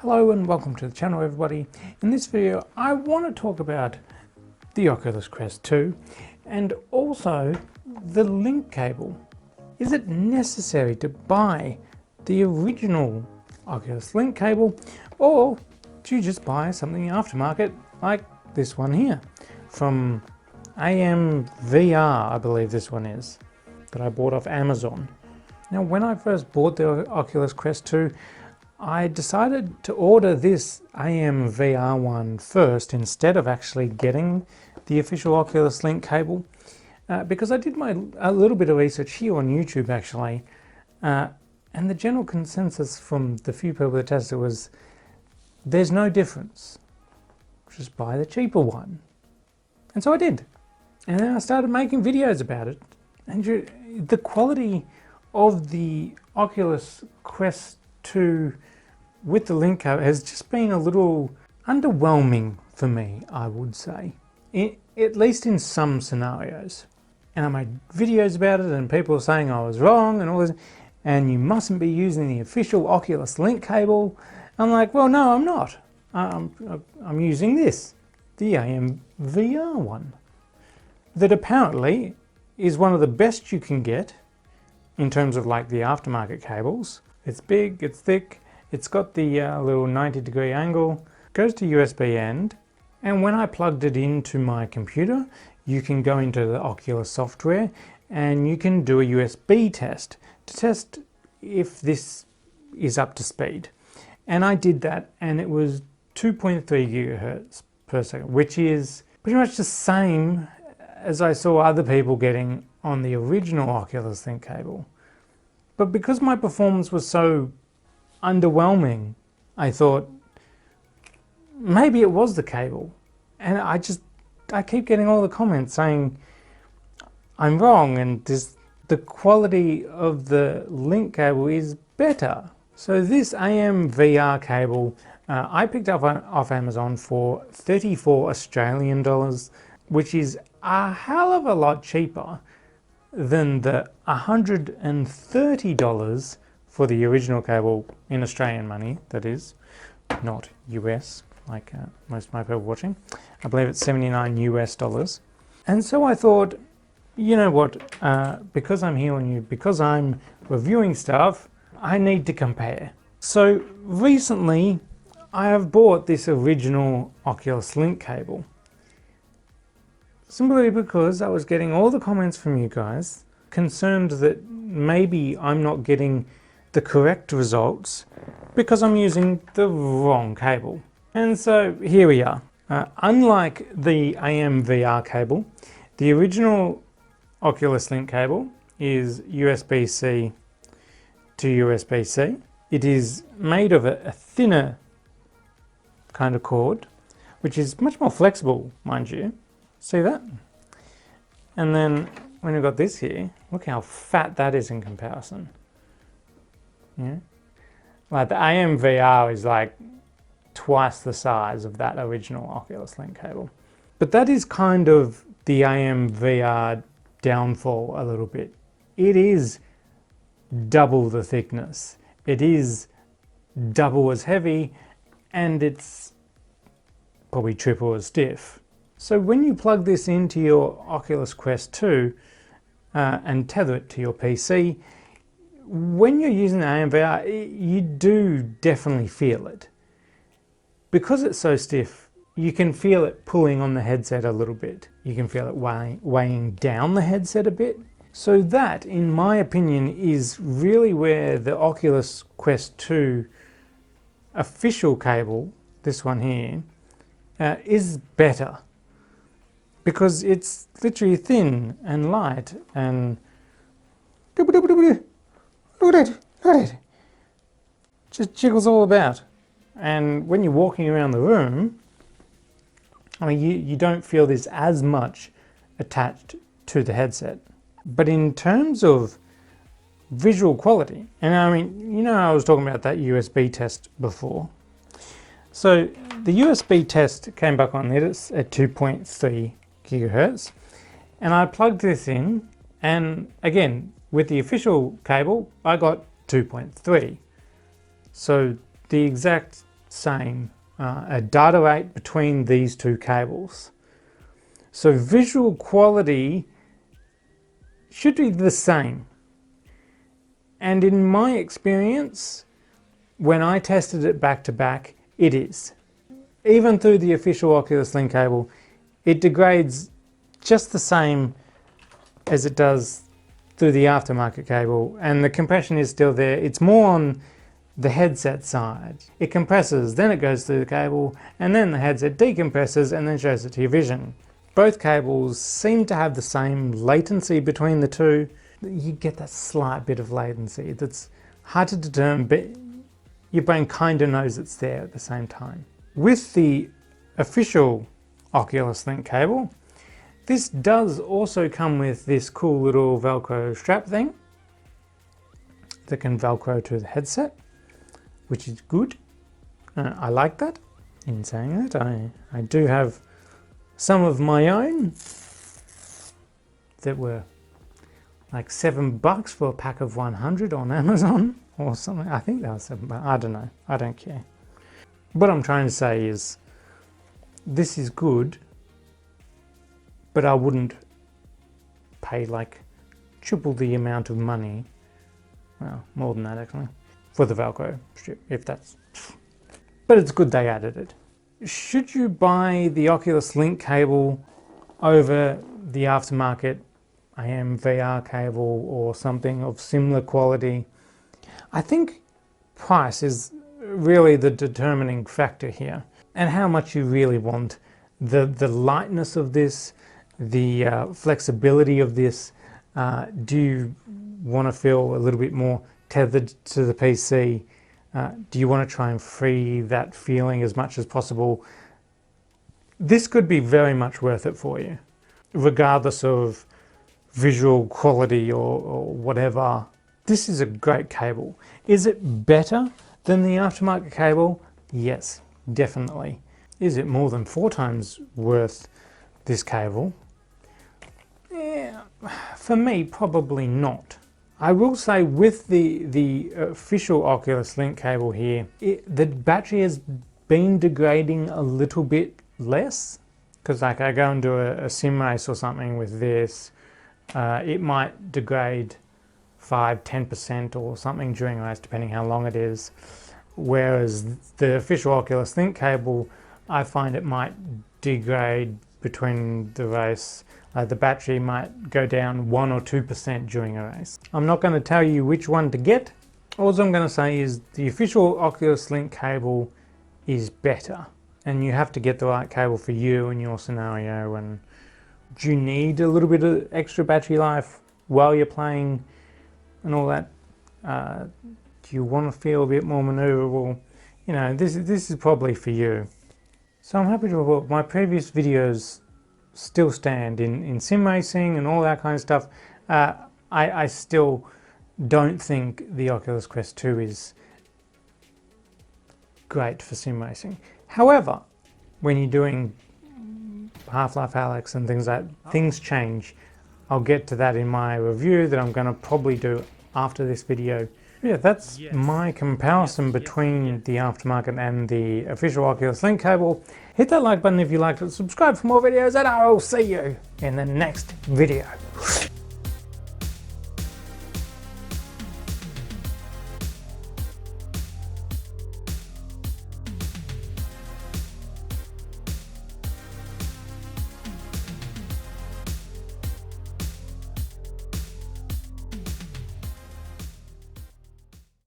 Hello and welcome to the channel everybody. In this video I want to talk about the Oculus Quest 2 and also the link cable. Is it necessary to buy the original Oculus link cable, or do you just buy something aftermarket like this one here from AMVR, I believe this one is, that I bought off Amazon. Now when I first bought the Oculus Quest 2, I decided to order this AMVR one first instead of actually getting the official Oculus link cable because I did a little bit of research here on YouTube actually, and the general consensus from the few people that tested was there's no difference, just buy the cheaper one. And so I did, and then I started making videos about it, and the quality of the Oculus Quest 2 with the link cable has just been a little underwhelming for me, I would say, at least in some scenarios. And I made videos about it and people were saying I was wrong and all this, and you mustn't be using the official Oculus link cable. I'm like, well, no, I'm not. I'm using this, the AMVR one, that apparently is one of the best you can get in terms of like the aftermarket cables. It's big, it's thick, it's got the little 90-degree angle, goes to USB end, and when I plugged it into my computer, you can go into the Oculus software and you can do a USB test to test if this is up to speed. And I did that, and it was 2.3 gigahertz per second, which is pretty much the same as I saw other people getting on the original Oculus link cable. But because my performance was so underwhelming, I thought maybe it was the cable. And I keep getting all the comments saying I'm wrong and the quality of the link cable is better. So this AMVR cable I picked up off Amazon for 34 Australian dollars, which is a hell of a lot cheaper than the $130 for the original cable in Australian money, that is, not US, like most of my people watching. I believe it's 79 US dollars. And so I thought, you know what, because I'm here on YouTube, because I'm reviewing stuff, I need to compare. So recently, I have bought this original Oculus link cable, simply because I was getting all the comments from you guys concerned that maybe I'm not getting the correct results because I'm using the wrong cable. And so here we are. Unlike the AMVR cable, the original Oculus link cable is USB-C to USB-C. It is made of a thinner kind of cord, which is much more flexible, mind you. See that? And then when you've got this here, look how fat that is in comparison. Yeah, like the AMVR is like twice the size of that original Oculus link cable. But that is kind of the AMVR downfall a little bit. It is double the thickness. It is double as heavy, and it's probably triple as stiff. So when you plug this into your Oculus Quest 2 and tether it to your PC, when you're using the AMVR, you do definitely feel it. Because it's so stiff, you can feel it pulling on the headset a little bit. You can feel it weighing down the headset a bit. So that, in my opinion, is really where the Oculus Quest 2 official cable, this one here, is better. Because it's literally thin and light and look at it, just jiggles all about. And when you're walking around the room, I mean, you don't feel this as much attached to the headset. But in terms of visual quality, and I mean, you know, I was talking about that USB test before. So the USB test came back on it at 2.3 gigahertz, and I plugged this in, and again, with the official cable, I got 2.3. So the exact same a data rate between these two cables. So visual quality should be the same. And in my experience, when I tested it back to back, it is. Even through the official Oculus Link cable, it degrades just the same as it does through the aftermarket cable, and the compression is still there. It's more on the headset side. It compresses, then it goes through the cable, and then the headset decompresses and then shows it to your vision. Both cables seem to have the same latency between the two. You get that slight bit of latency that's hard to determine, but your brain kind of knows it's there at the same time. With the official Oculus Link cable, this does also come with this cool little Velcro strap thing that can Velcro to the headset, which is good. I like that. In saying that, I do have some of my own that were like $7 for a pack of 100 on Amazon or something. I think that was $7. I don't know. I don't care. What I'm trying to say is this is good, but I wouldn't pay like triple the amount of money, well, more than that actually, for the Velcro strip, if that's... But it's good they added it. Should you buy the Oculus Link cable over the aftermarket AMVR cable or something of similar quality? I think price is really the determining factor here, and how much you really want. The lightness of this, the flexibility of this. Do you want to feel a little bit more tethered to the PC? Do you want to try and free that feeling as much as possible? This could be very much worth it for you, regardless of visual quality or whatever. This is a great cable. Is it better than the aftermarket cable? Yes, definitely. Is it more than 4 times worth this cable? Yeah, for me, probably not. I will say with the official Oculus Link cable here, the battery has been degrading a little bit less, because like I go and do a sim race or something with this, it might degrade 5-10% or something during a race, depending how long it is. Whereas the official Oculus Link cable, I find it might degrade between the race. The battery might go down 1 or 2% during a race. I'm not going to tell you which one to get. All I'm going to say is the official Oculus Link cable is better, and you have to get the right cable for you and your scenario. And do you need a little bit of extra battery life while you're playing and all that? Do you want to feel a bit more maneuverable? You know, this is probably for you. So I'm happy to report my previous videos still stand in sim racing and all that kind of stuff. I still don't think the Oculus Quest 2 is great for sim racing. However, when you're doing Half-Life Alyx and things like that, things change. I'll get to that in my review that I'm going to probably do after this video. Yeah, that's my comparison between the aftermarket and the official Oculus Link cable. Hit that like button if you liked it, subscribe for more videos, and I will see you in the next video.